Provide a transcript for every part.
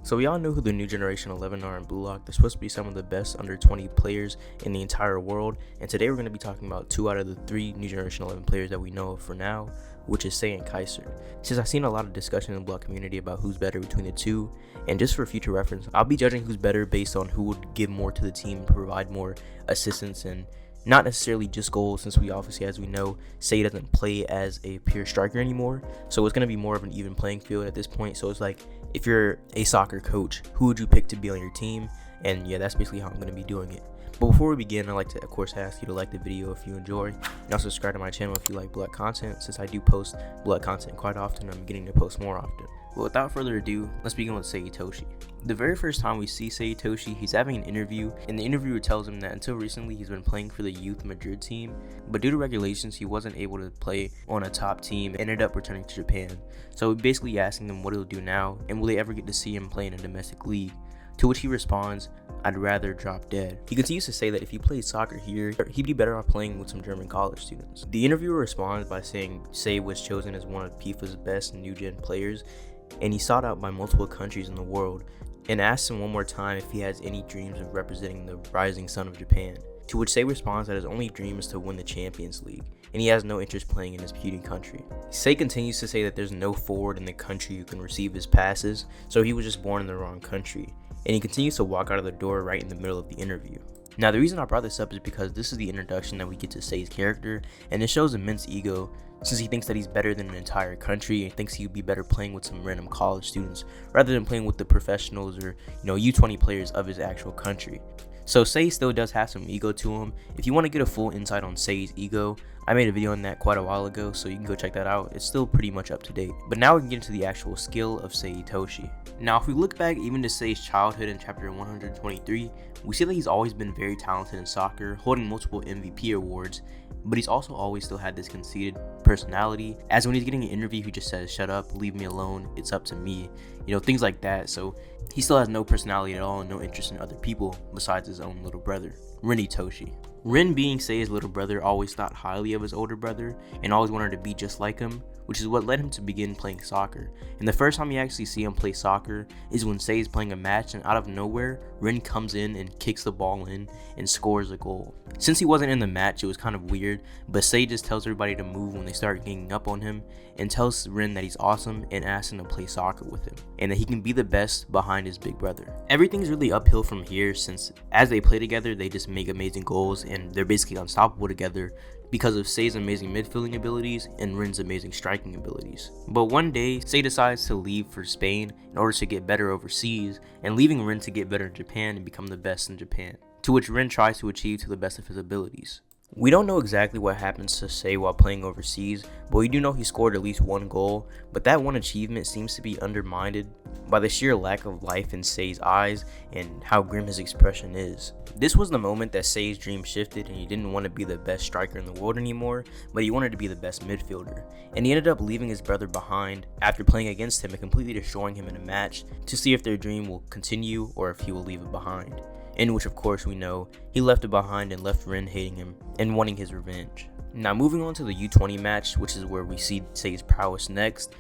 So we all know who the new Generation 11 are in Blue Lock. They're supposed to be some of the best under 20 players in the entire world. And today we're going to be talking about 2 out of the 3 new Generation 11 players that we know of for now, which is Sae and Kaiser. Since I've seen a lot of discussion in the Blue Lock community about who's better between the two, and just for future reference, I'll be judging who's better based on who would give more to the team, provide more assistance, and not necessarily just goals, since we obviously, as we know, Sae doesn't play as a pure striker anymore. So it's going to be more of an even playing field at this point. So it's like, if you're a soccer coach, who would you pick to be on your team? And yeah, that's basically how I'm going to be doing it. But before we begin, I'd like to, of course, ask you to like the video if you enjoy, and also subscribe to my channel if you like Blue Lock content, since I do post Blue Lock content quite often. I'm beginning to post more often. But without further ado, let's begin with Sae Itoshi. The very first time we see Sae Itoshi, he's having an interview, and the interviewer tells him that until recently he's been playing for the youth Madrid team, but due to regulations he wasn't able to play on a top team and ended up returning to Japan. So basically asking him what he'll do now, and will they ever get to see him play in a domestic league? To which he responds, "I'd rather drop dead." He continues to say that if he played soccer here, he'd be better off playing with some German college students. The interviewer responds by saying Sae was chosen as one of FIFA's best new gen players, and he's sought out by multiple countries in the world, and asks him one more time if he has any dreams of representing the rising sun of Japan. To which Sae responds that his only dream is to win the Champions League, and he has no interest playing in his puny country. Sae continues to say that there's no forward in the country who can receive his passes, so he was just born in the wrong country, and he continues to walk out of the door right in the middle of the interview. Now, the reason I brought this up is because this is the introduction that we get to Sae's character, and it shows immense ego, since he thinks that he's better than an entire country and thinks he'd be better playing with some random college students rather than playing with the professionals or, U20 players of his actual country. So Sae still does have some ego to him. If you want to get a full insight on Sae's ego, I made a video on that quite a while ago, so you can go check that out. It's still pretty much up to date. But now we can get into the actual skill of Sae Itoshi. Now, if we look back even to Sae's childhood in chapter 123, we see that he's always been very talented in soccer, holding multiple MVP awards, but he's also always still had this conceited personality, as when he's getting an interview he just says, "Shut up, leave me alone, it's up to me," things like that. So he still has no personality at all and no interest in other people besides his own little brother, Rin Itoshi. Rin, being Sae's little brother, always thought highly of his older brother and always wanted to be just like him, which is what led him to begin playing soccer. And the first time you actually see him play soccer is when Sae is playing a match, and out of nowhere, Rin comes in and kicks the ball in and scores a goal. Since he wasn't in the match, it was kind of weird, but Sae just tells everybody to move when they start ganging up on him, and tells Rin that he's awesome and asks him to play soccer with him, and that he can be the best behind his big brother. Everything's really uphill from here, since as they play together, they just make amazing goals, and they're basically unstoppable together because of Sae's amazing midfielding abilities and Rin's amazing striking abilities. But one day, Sae decides to leave for Spain in order to get better overseas, and leaving Rin to get better in Japan and become the best in Japan, to which Rin tries to achieve to the best of his abilities. We don't know exactly what happens to Sae while playing overseas, but we do know he scored at least one goal, but that one achievement seems to be undermined by the sheer lack of life in Sae's eyes and how grim his expression is. This was the moment that Sae's dream shifted, and he didn't want to be the best striker in the world anymore, but he wanted to be the best midfielder. And he ended up leaving his brother behind after playing against him and completely destroying him in a match to see if their dream will continue or if he will leave it behind. In which, of course, we know he left it behind and left Rin hating him and wanting his revenge. Now, moving on to the U20 match, which is where we see Sae's prowess next.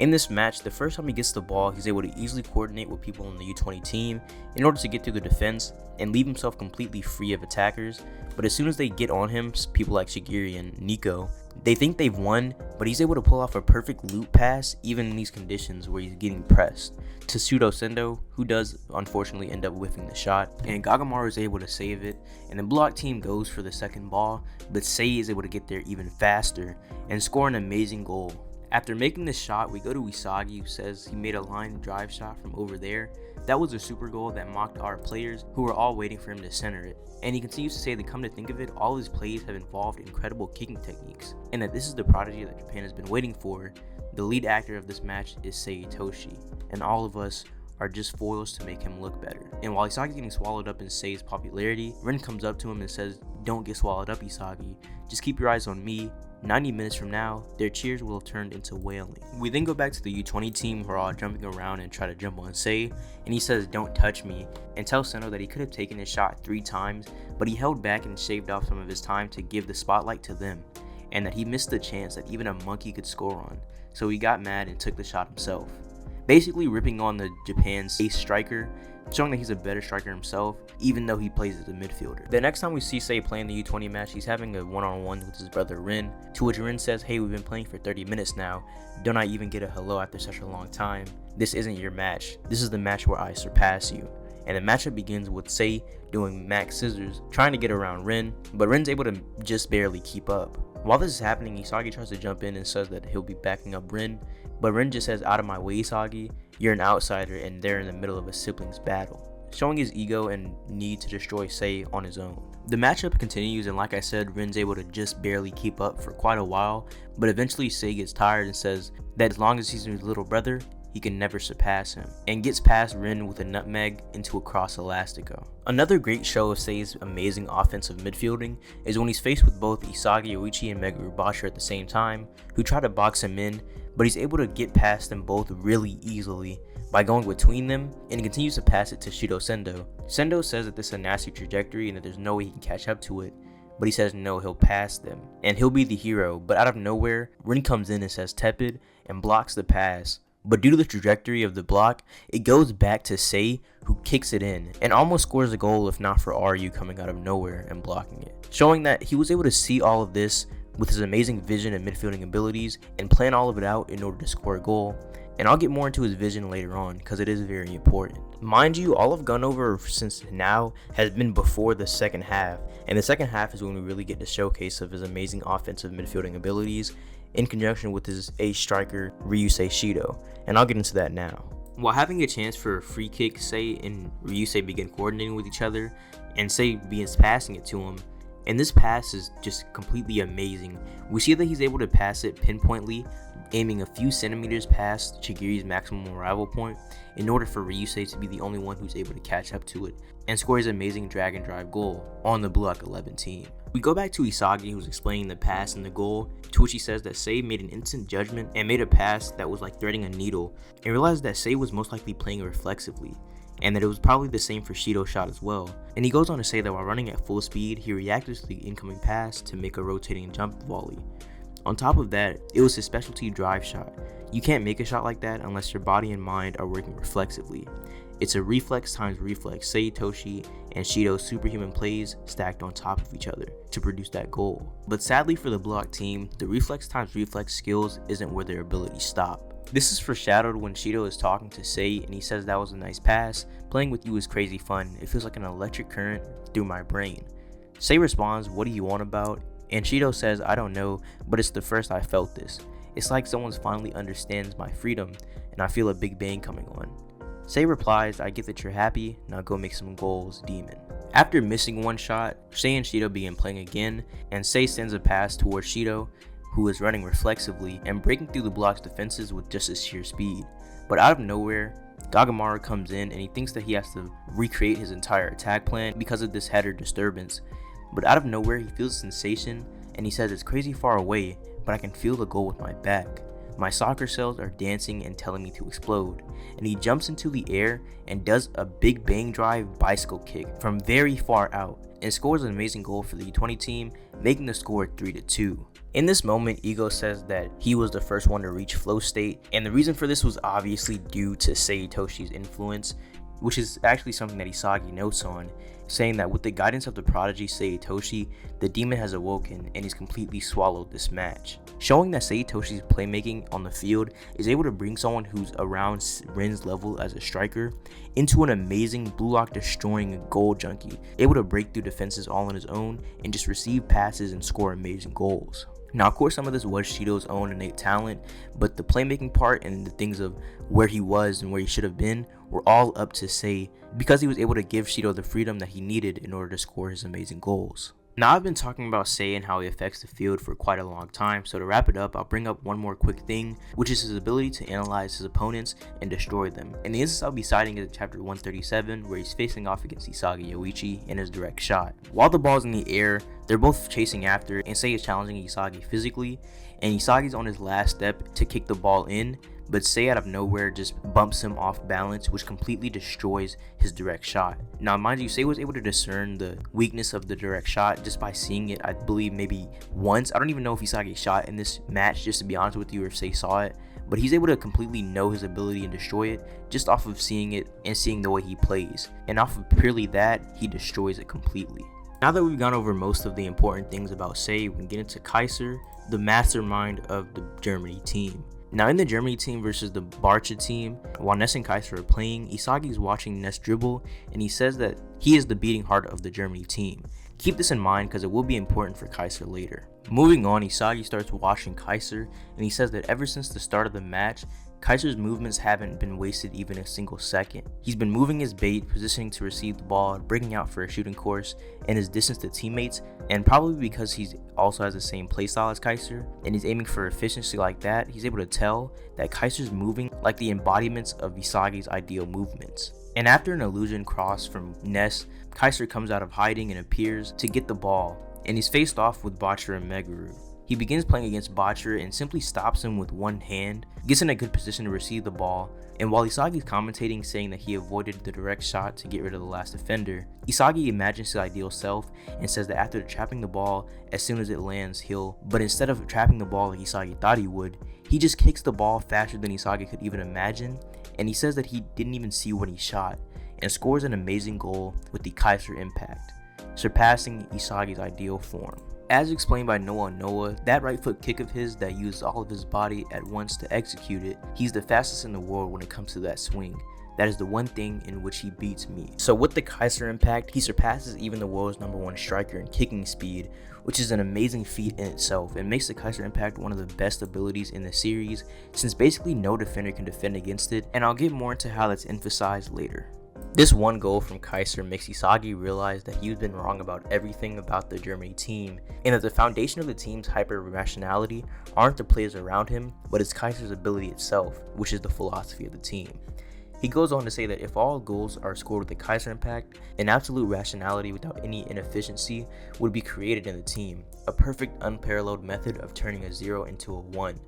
In this match, the first time he gets the ball, he's able to easily coordinate with people on the U20 team in order to get through the defense and leave himself completely free of attackers. But as soon as they get on him, people like Shigiri and Nico, they think they've won, but he's able to pull off a perfect loop pass even in these conditions where he's getting pressed to Pseudo Sendo, who does unfortunately end up whiffing the shot, and Gagamaru is able to save it, and the Blue Lock team goes for the second ball, but Sae is able to get there even faster and score an amazing goal. After making this shot, we go to Isagi, who says he made a line drive shot from over there. That was a super goal that mocked our players, who were all waiting for him to center it. And he continues to say that, come to think of it, all his plays have involved incredible kicking techniques, and that this is the prodigy that Japan has been waiting for. The lead actor of this match is Sae Itoshi, and all of us are just foils to make him look better. And while Isagi's getting swallowed up in Sae's popularity, Rin comes up to him and says, "Don't get swallowed up, Isagi. Just keep your eyes on me. 90 minutes from now, their cheers will have turned into wailing." We then go back to the U20 team, who are all jumping around and try to jump on Sae, and he says, "Don't touch me," and tells Seno that he could have taken his shot 3 times, but he held back and shaved off some of his time to give the spotlight to them, and that he missed the chance that even a monkey could score on, so he got mad and took the shot himself. basically ripping on the Japan's ace striker, showing that he's a better striker himself, even though he plays as a midfielder. The next time we see Sae playing the U20 match, he's having a one-on-one with his brother Rin, to which Rin says, "Hey, we've been playing for 30 minutes now. Don't I even get a hello after such a long time? This isn't your match. This is the match where I surpass you." And the matchup begins with Sae doing max scissors, trying to get around Rin, but Rin's able to just barely keep up. While this is happening, Isagi tries to jump in and says that he'll be backing up Rin, but Rin just says, "Out of my way, Isagi. You're an outsider and they're in the middle of a siblings battle," showing his ego and need to destroy Sae on his own. The matchup continues, and like I said, Rin's able to just barely keep up for quite a while, but eventually Sae gets tired and says that as long as he's his little brother, he can never surpass him, and gets past Rin with a nutmeg into a cross elastico. Another great show of Sae's amazing offensive midfielding is when he's faced with both Isagi Yoichi and Meguru Basher at the same time, who try to box him in, but he's able to get past them both really easily by going between them, and he continues to pass it to Shido Sendo. Sendo says that this is a nasty trajectory and that there's no way he can catch up to it, but he says no, he'll pass them, and he'll be the hero. But out of nowhere, Rin comes in and says tepid and blocks the pass. But due to the trajectory of the block, it goes back to Sae, who kicks it in and almost scores a goal if not for RU coming out of nowhere and blocking it, showing that he was able to see all of this with his amazing vision and midfielding abilities and plan all of it out in order to score a goal. And I'll get more into his vision later on because it is very important. Mind you, all I've gone over since now has been before the second half, and the second half is when we really get the showcase of his amazing offensive midfielding abilities in conjunction with his ace striker Ryusei Shido, and I'll get into that now. While having a chance for a free kick, Sae and Ryusei begin coordinating with each other, and Sae begins passing it to him, and this pass is just completely amazing. We see that he's able to pass it pinpointly, aiming a few centimeters past Chigiri's maximum arrival point in order for Ryusei to be the only one who's able to catch up to it and score his amazing drag and drive goal on the Block 11 team. We go back to Isagi, who's explaining the pass and the goal, to which he says that Sae made an instant judgment and made a pass that was like threading a needle, and realized that Sae was most likely playing reflexively, and that it was probably the same for Shido's shot as well. And he goes on to say that while running at full speed, he reacted to the incoming pass to make a rotating jump volley. On top of that, it was his specialty drive shot. You can't make a shot like that unless your body and mind are working reflexively. It's a reflex times reflex, Sae Itoshi and Shido's superhuman plays stacked on top of each other to produce that goal. But sadly for the Block team, the reflex times reflex skills isn't where their abilities stop. This is foreshadowed when Shido is talking to Sae and he says, "That was a nice pass. Playing with you is crazy fun. It feels like an electric current through my brain." Sae responds, "What do you want about?" And Shido says, "I don't know, but it's the first I felt this. It's like someone finally understands my freedom and I feel a big bang coming on." Sae replies, "I get that you're happy, now go make some goals, demon." After missing one shot, Sae and Shido begin playing again, and Sae sends a pass towards Shido, who is running reflexively and breaking through the Block's defenses with just his sheer speed. But out of nowhere, Gagamaru comes in and he thinks that he has to recreate his entire attack plan because of this header disturbance. But out of nowhere, he feels a sensation and he says, "It's crazy far away, but I can feel the goal with my back. My soccer cells are dancing and telling me to explode." And he jumps into the air and does a big bang drive bicycle kick from very far out and scores an amazing goal for the U20 team, making the score 3-2. In this moment, Ego says that he was the first one to reach flow state, and the reason for this was obviously due to Sae Itoshi's influence, which is actually something that Isagi notes on, saying that with the guidance of the prodigy Sae Itoshi, the demon has awoken and he's completely swallowed this match, showing that Sae Itoshi's playmaking on the field is able to bring someone who's around Rin's level as a striker into an amazing blue lock destroying goal junkie, able to break through defenses all on his own and just receive passes and score amazing goals. Now, of course, some of this was Shido's own innate talent, but the playmaking part and the things of where he was and where he should have been were all up to Sae because he was able to give Shido the freedom that he needed in order to score his amazing goals. Now, I've been talking about Sae and how he affects the field for quite a long time, so to wrap it up, I'll bring up one more quick thing, which is his ability to analyze his opponents and destroy them. And the instance I'll be citing is in chapter 137, where he's facing off against Isagi Yoichi in his direct shot. While the ball's in the air, they're both chasing after, and Sae is challenging Isagi physically, and Isagi's on his last step to kick the ball in, but Sae out of nowhere just bumps him off balance, which completely destroys his direct shot. Now, mind you, Sae was able to discern the weakness of the direct shot just by seeing it, I believe, maybe once. I don't even know if Isagi shot in this match, just to be honest with you, or if Sae saw it, but he's able to completely know his ability and destroy it just off of seeing it and seeing the way he plays. And off of purely that, he destroys it completely. Now that we've gone over most of the important things about Sae, we can get into Kaiser, the mastermind of the Germany team. Now in the Germany team versus the Barca team, while Ness and Kaiser are playing, Isagi is watching Ness dribble, and he says that he is the beating heart of the Germany team. Keep this in mind because it will be important for Kaiser later. Moving on, Isagi starts watching Kaiser, and he says that ever since the start of the match, Kaiser's movements haven't been wasted even a single second. He's been moving his bait, positioning to receive the ball, breaking out for a shooting course, and his distance to teammates, and probably because he also has the same playstyle as Kaiser, and he's aiming for efficiency like that, he's able to tell that Kaiser's moving like the embodiments of Isagi's ideal movements. And after an illusion cross from Ness, Kaiser comes out of hiding and appears to get the ball, and he's faced off with Botcher and Meguru. He begins playing against Botcher and simply stops him with one hand, gets in a good position to receive the ball, and while Isagi's commentating saying that he avoided the direct shot to get rid of the last defender, Isagi imagines his ideal self and says that after trapping the ball, as soon as it lands, but instead of trapping the ball like Isagi thought he would, he just kicks the ball faster than Isagi could even imagine, and he says that he didn't even see when he shot, and scores an amazing goal with the Kaiser Impact, surpassing Isagi's ideal form. As explained by Noah, that right foot kick of his that uses all of his body at once to execute it, he's the fastest in the world when it comes to that swing. That is the one thing in which he beats me. So with the Kaiser Impact, he surpasses even the world's #1 striker in kicking speed, which is an amazing feat in itself and makes the Kaiser Impact one of the best abilities in the series, since basically no defender can defend against it, and I'll get more into how that's emphasized later. This one goal from Kaiser makes Isagi realize that he's been wrong about everything about the Germany team, and that the foundation of the team's hyper-rationality aren't the players around him, but it's Kaiser's ability itself, which is the philosophy of the team. He goes on to say that if all goals are scored with the Kaiser Impact, an absolute rationality without any inefficiency would be created in the team, a perfect unparalleled method of turning a 0 into a 1,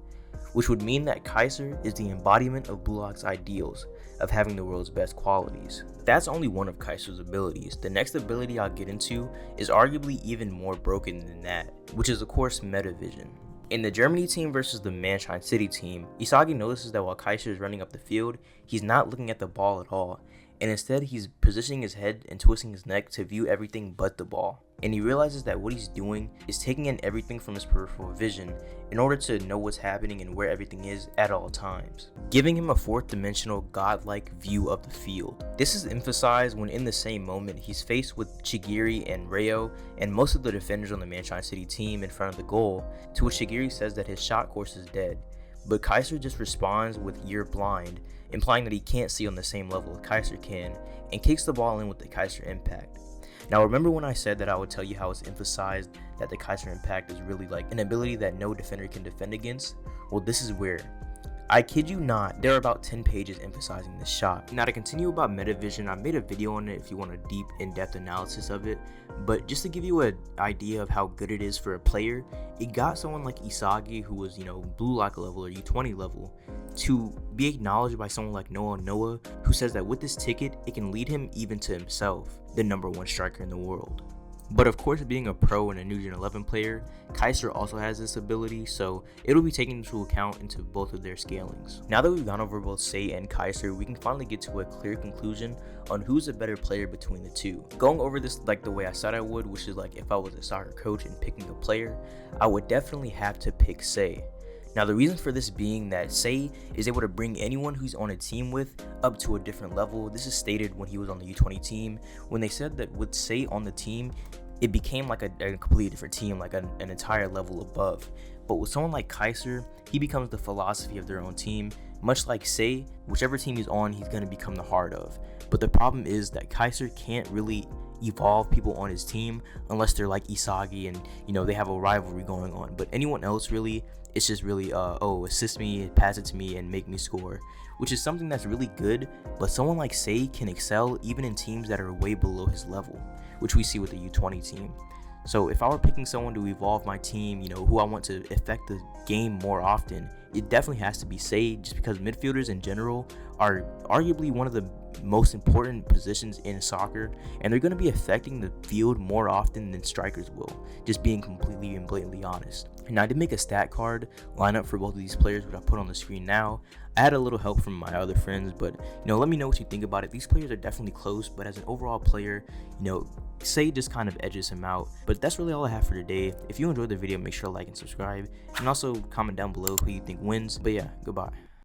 which would mean that Kaiser is the embodiment of Blue Lock's ideals of having the world's best qualities. That's only one of Kaiser's abilities. The next ability I'll get into is arguably even more broken than that, which is of course Metavision. In the Germany team versus the Manchine City team, Isagi notices that while Kaiser is running up the field, he's not looking at the ball at all, and instead he's positioning his head and twisting his neck to view everything but the ball. And he realizes that what he's doing is taking in everything from his peripheral vision in order to know what's happening and where everything is at all times, giving him a fourth dimensional godlike view of the field. This is emphasized when in the same moment he's faced with Chigiri and Reo and most of the defenders on the Manchine City team in front of the goal, to which Chigiri says that his shot course is dead, but Kaiser just responds with "you're blind," implying that he can't see on the same level as Kaiser can, and kicks the ball in with the Kaiser Impact. Now remember when I said that I would tell you how it's emphasized that the Kaiser Impact is really like an ability that no defender can defend against? Well, this is where. I kid you not, there are about 10 pages emphasizing this shot. Now to continue about Metavision, I made a video on it if you want a deep, in-depth analysis of it, but just to give you an idea of how good it is for a player, it got someone like Isagi, who was, Blue Lock level or U20 level, to be acknowledged by someone like Noah, who says that with this ticket, it can lead him even to himself, the #1 striker in the world. But of course, being a pro and a New Gen 11 player, Kaiser also has this ability, so it'll be taken into account into both of their scalings. Now that we've gone over both Sae and Kaiser, we can finally get to a clear conclusion on who's a better player between the two. Going over this like the way I said I would, which is like if I was a soccer coach and picking a player, I would definitely have to pick Sae. Now the reason for this being that Sae is able to bring anyone who's on a team with up to a different level. This is stated when he was on the U20 team, when they said that with Sae on the team, it became like a completely different team, like an entire level above. But with someone like Kaiser, he becomes the philosophy of their own team. Much like Sae, whichever team he's on, he's going to become the heart of. But the problem is that Kaiser can't really evolve people on his team unless they're like Isagi and they have a rivalry going on. But anyone else really, it's just really assist me, pass it to me, and make me score, which is something that's really good. But someone like Sae can excel even in teams that are way below his level, which we see with the U20 team. So if I were picking someone to evolve my team, who I want to affect the game more often, it definitely has to be Sae, just because midfielders in general are arguably one of the most important positions in soccer, and they're going to be affecting the field more often than strikers will, just being completely and blatantly honest. Now, I did make a stat card lineup for both of these players, which I put on the screen now. I had a little help from my other friends, but let me know what you think about it. These players are definitely close, but as an overall player, Sae just kind of edges him out. But that's really all I have for today. If you enjoyed the video, make sure to like and subscribe, and also comment down below who you think wins. But yeah, goodbye.